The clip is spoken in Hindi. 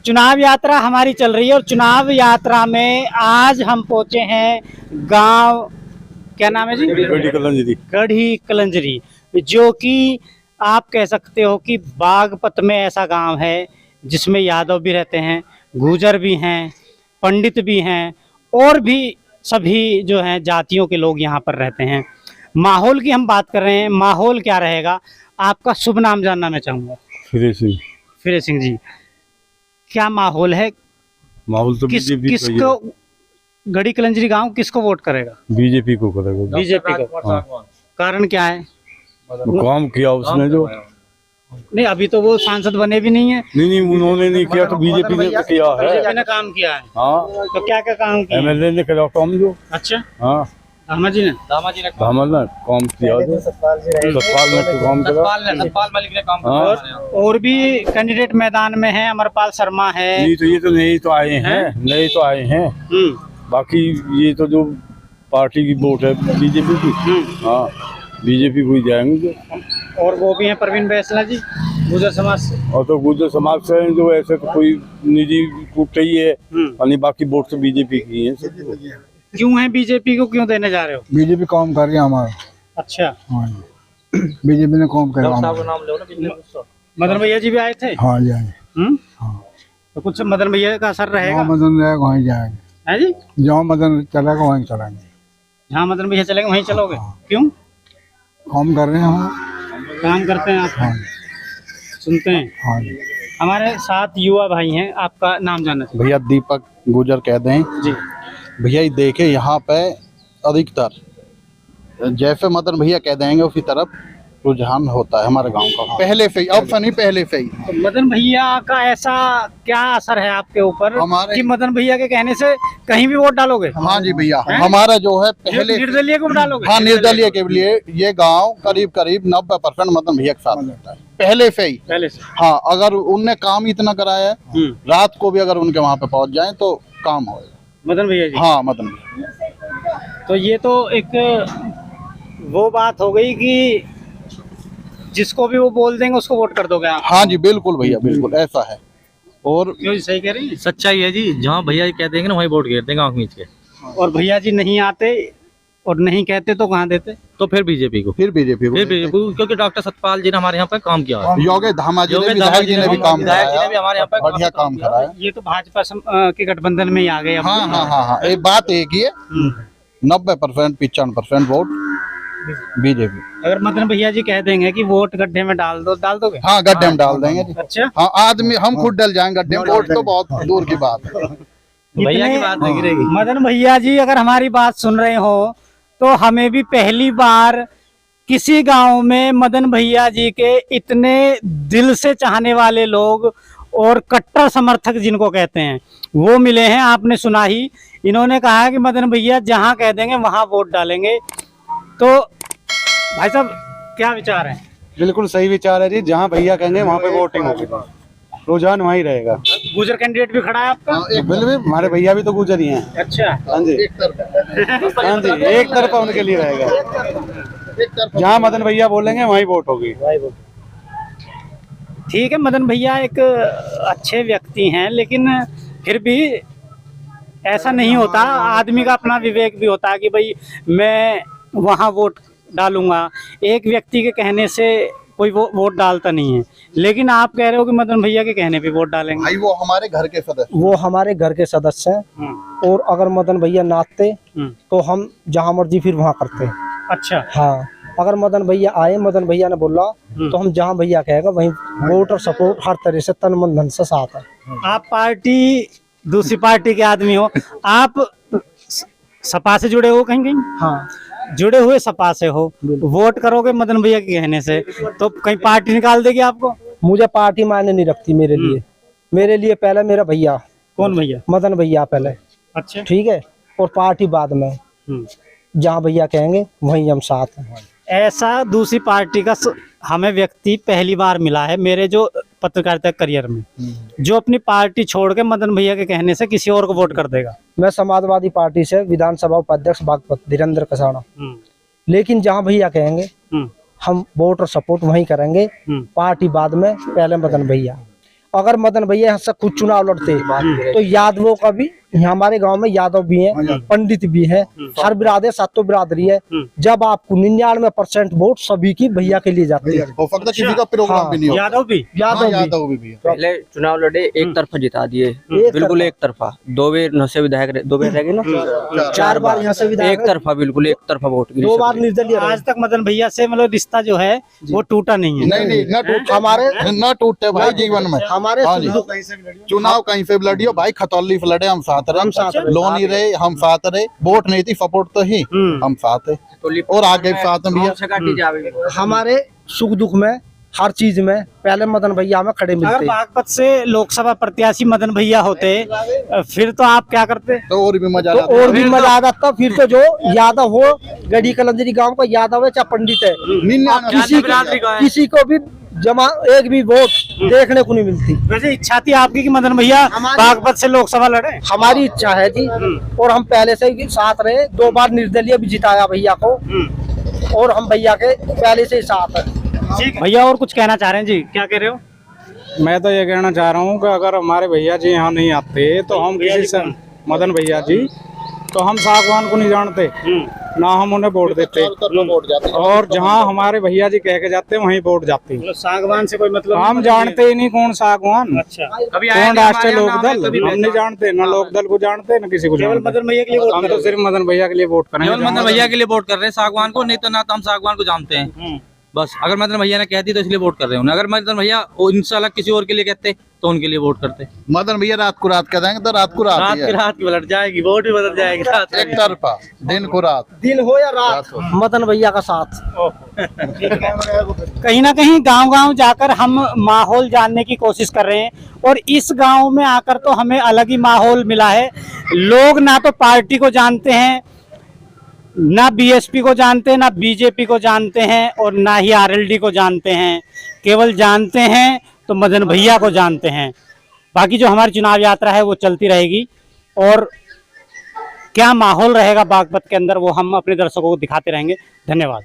चुनाव यात्रा हमारी चल रही है और चुनाव यात्रा में आज हम पहुंचे हैं गांव, क्या नाम है जी? गढ़ी कलंजरी। गढ़ी कलंजरी, जो कि आप कह सकते हो कि बागपत में ऐसा गांव है जिसमें यादव भी रहते हैं, गुर्जर भी हैं, पंडित भी हैं और भी सभी जो हैं जातियों के लोग यहाँ पर रहते हैं। माहौल की हम बात कर रहे हैं, माहौल क्या रहेगा? आपका शुभ नाम जानना मैं चाहूँगा। फिरे सिंह। फिरे सिंह जी, क्या माहौल है? माहौल तो किसको गढ़ी कलंजरी गांव किसको वोट करेगा? बीजेपी को करेगा। बीजेपी को। हाँ। कारण क्या है? काम किया उसने जो। नहीं, अभी तो वो सांसद बने भी नहीं है। नहीं, उन्होंने नहीं किया तो बीजेपी ने किया है। बीजेपी ने काम किया है। हाँ, तो क्या क्या काम किया? एमएलए ने करा काम जो। अच्छा, हाँ, दामा जी ने काम किया जो। सतपाल ने तो काम करा। और भी कैंडिडेट मैदान में है, अमरपाल शर्मा है। नहीं तो ये तो नए तो आए हैं, बाकी ये तो जो पार्टी की वोट है बीजेपी की। हाँ, बीजेपी को ही जाएंगे। और वो भी है प्रवीण बैसला जी, गुर्जर समाज से। और तो गुर्जर समाज से जो ऐसे तो कोई निजी टूट ही है, और बाकी वोट तो बीजेपी की है। क्यों है बीजेपी को क्यों देने जा रहे हो? बीजेपी काम कर रही है हमारा। अच्छा, हाँ जी, बीजेपी ने काम कर मदन भैया जी भी आए थे। हाँ जी, हाँ। तो कुछ मदन भैया का असर रहेगा? मदन रहेगा वहीं जाएंगे। है जी, जहाँ मदन चलेगा वहीं चलेंगे। जहाँ मदन भैया चलेंगे वहीं चलोगे? क्यों? काम कर रहे हैं हम। काम करते हैं आप? हाँ। सुनते हैं। हाँ जी। हमारे साथ युवा भाई हैं, आपका नाम जानना चाहिए। भैया दीपक गुर्जर कह दें जी। भैया ये देखे यहाँ पे अधिकतर जैसे मदन भैया कह देंगे उसी तरफ रुझान होता है हमारे गांव का। पहले से ही ऑप्शन ही पहले से ही। तो मदन भैया का ऐसा क्या असर है आपके ऊपर कि मदन भैया के कहने से कहीं भी वोट डालोगे? हाँ जी भैया, हमारा जो है पहले निर्दलीय को डालोगे? हाँ, निर्दलीय के लिए ये गांव करीब 90% मदन भैया के साथ रहता है पहले से ही। पहले से? हाँ, अगर उनने काम इतना कराया है, रात को भी अगर उनके वहाँ पे पहुँच जाए तो काम होगा। मदन भैया जी? हाँ, मदन भैया। तो ये तो एक वो बात हो गई कि जिसको भी वो बोल देंगे उसको वोट कर दोगे आप? हाँ जी, बिल्कुल भैया, बिल्कुल ऐसा है। और क्यों, सही कह रही है? सच्चाई है जी, जहाँ भैया कह देंगे ना वहीं वोट गिर देंगे आँख मीच के। और भैया जी नहीं आते और नहीं कहते तो कहाँ देते? तो फिर बीजेपी को। फिर बीजेपी क्योंकि डॉक्टर सतपाल जी ने हमारे यहाँ पे काम किया है। योगेश धामा जी ने, विधायक जी ने भी काम कराया, हमारे यहाँ पे बढ़िया काम कराया। ये तो भाजपा के गठबंधन में ही आ गए। हाँ, एक बात एक ही है, 90% 95% वोट बीजेपी। अगर मदन भैया जी कह देंगे कि वोट गड्ढे में डाल दोगे? हाँ, गड्ढे में डाल देंगे जी। अच्छा, हाँ, आदमी हम खुद डल जाएंगे गड्ढे में, वोट तो बहुत दूर की बात है। भैया की बात नहीं गिरेगी। मदन भैया जी अगर हमारी बात सुन रहे हो तो हमें भी पहली बार किसी गांव में मदन भैया जी के इतने दिल से चाहने वाले लोग और कट्टर समर्थक जिनको कहते हैं वो मिले हैं। आपने सुना ही, इन्होंने कहा कि मदन भैया जहां कह देंगे वहां वोट डालेंगे। तो भाई साहब क्या विचार है? बिल्कुल सही विचार है जी, जहाँ भैया कहेंगे वहाँ पे वोटिंग होगी, रुझान वहीं रहेगा। गुर्जर कैंडिडेट भी खड़ा है आपका? बिल्कुल, हमारे भैया भी तो गुर्जर ही हैं। अच्छा, हाँ जी, हाँ जी, एक तरफा उनके लिए रहेगा। जहाँ मदन भैया बोलेंगे वहीं वोट होगी। ठीक है, मदन भैया एक अच्छे व्यक्ति हैं, लेकिन फिर भी ऐसा नहीं होता। आदमी का अपना विवेक भी होता है कि भाई मैं वहाँ वोट डालूंगा। एक व्यक्ति के कहने से कोई वोट डालता नहीं है, लेकिन आप कह रहे हो कि मदन भैया के कहने पे वोट डालेंगे। भाई वो हमारे घर के सदस्य, वो हमारे घर के सदस्य हैं, और अगर मदन भैया नाचते तो हम जहाँ मर्जी फिर वहाँ करते। अच्छा, हाँ, अगर मदन भैया आए, मदन भैया ने बोला तो हम जहाँ भैया कहेगा वहीं वोट और सपोर्ट हर तरह से तन मन धन से साथ है। आप पार्टी दूसरी पार्टी के आदमी हो, आप सपा से जुड़े हो कहीं? हाँ, जुड़े हुए सपा से हो, वोट करोगे मदन भैया के कहने से तो कहीं पार्टी निकाल देगी आपको? मुझे पार्टी मायने नहीं रखती मेरे लिए। मेरे लिए पहले मेरा भैया। कौन भैया? मदन भैया पहले। अच्छा, ठीक है, और पार्टी बाद में। जहाँ भैया कहेंगे वहीं हम साथ हैं। ऐसा दूसरी पार्टी का हमें व्यक्ति पहली बार मिला है मेरे जो पत्रकारिता करियर में, जो अपनी पार्टी छोड़ के मदन भैया के कहने से किसी और को वोट कर देगा। मैं समाजवादी पार्टी से विधानसभा उपाध्यक्ष बागपत धीरेन्द्र कसाना, लेकिन जहाँ भैया कहेंगे हम वोट और सपोर्ट वहीं करेंगे, पार्टी बाद में, पहले मदन भैया। अगर मदन भैया यहाँ से खुद चुनाव लड़ते तो यादवों का भी, हमारे गांव में यादव भी हैं, पंडित भी हैं, हर बिरादरी, सातों बिरादरी है। जब आपको 99% वोट सभी की भैया के लिए जाती है। हो सकता किसी का प्रोग्राम भी नहीं होगा। यादव भी यादव भी है। पहले चुनाव लड़े, एक तरफा जिता दिए, बिल्कुल एक तरफा। 2 बार से विधायक, 2 बार रह गए ना, 4 बार यहाँ से विधायक, एक तरफा, बिल्कुल एक तरफा वोट। 2 बार निर्दलीय रहे। आज तक मदन भैया से मतलब रिश्ता जो है वो टूटा नहीं है। नहीं, न टूटे भाई जीवन में हमारे हाँ जी। चुनाव कहीं से भी लड़ियो भाई, खतौली से लड़े हम साथ रहे, लोनी रहे हम साथ रहे, वोट नहीं थी सपोर्ट तो ही हम साथ है और आगे भी साथ में भैया। हमारे सुख दुख में, हर चीज में पहले मदन भैया में खड़े अगर मिलते। बागपत से लोकसभा प्रत्याशी मदन भैया होते फिर तो आप क्या करते? तो और भी मजा तो आता। और भी मजा आता था। फिर तो जो यादव हो, गढ़ी कलंदरी गांव का यादव है चाहे पंडित है, किसी को भी जमा एक भी वोट देखने को नहीं मिलती। वैसे इच्छा थी आपकी कि मदन भैया बागपत से लोकसभा लड़े? हमारी इच्छा है जी, और हम पहले से ही साथ रहे। 2 बार निर्दलीय भी जिताया भैया को, और हम भैया के पहले से ही साथ है। भैया और कुछ कहना चाह रहे हैं जी, क्या कह रहे हो? मैं तो ये कहना चाह रहा हूँ कि अगर हमारे भैया जी यहाँ नहीं आते तो हम किसी से, मदन भैया जी, तो हम सागवान को नहीं जानते, ना हम उन्हें वोट देते, और जहाँ हमारे भैया जी कह के जाते हैं वहीं वोट जाती है। सागवान से कोई मतलब हम जानते ही नहीं कौन सागवान, अच्छा, कौन राष्ट्रीय लोकदल, हम नहीं जानते, ना लोकदल को जानते न किसी को जानते। मदन भैया के लिए हम तो सिर्फ मदन भैया के लिए वोट करेंगे। मदन भैया के लिए वोट कर रहे हैं, सागवान को नहीं तो ना तो हम सागवान को जानते हैं। बस अगर मदन भैया ने कह दी तो इसलिए वोट कर रहे हैं। अगर मदन भैया इंशाल्लाह किसी और के लिए कहते तो उनके लिए वोट करते। मदन भैया रात को रात कह देंगे तो रात को रात ही है। रात की बदल जाएगी, वोट भी बदल जाएगी रात एक तरफा, दिन को रात, दिन हो या रात, मदन भैया का साथ। कहीं ना कहीं गांव-गांव जाकर हम माहौल जानने की कोशिश कर रहे हैं, और इस गांव में आकर तो हमें अलग ही माहौल मिला है। लोग ना तो पार्टी को जानते हैं, ना बीएसपी को जानते हैं, ना बीजेपी को जानते हैं, और ना ही आरएलडी को जानते हैं। केवल जानते हैं तो मदन भैया को जानते हैं। बाकी जो हमारी चुनाव यात्रा है वो चलती रहेगी, और क्या माहौल रहेगा बागपत के अंदर वो हम अपने दर्शकों को दिखाते रहेंगे। धन्यवाद।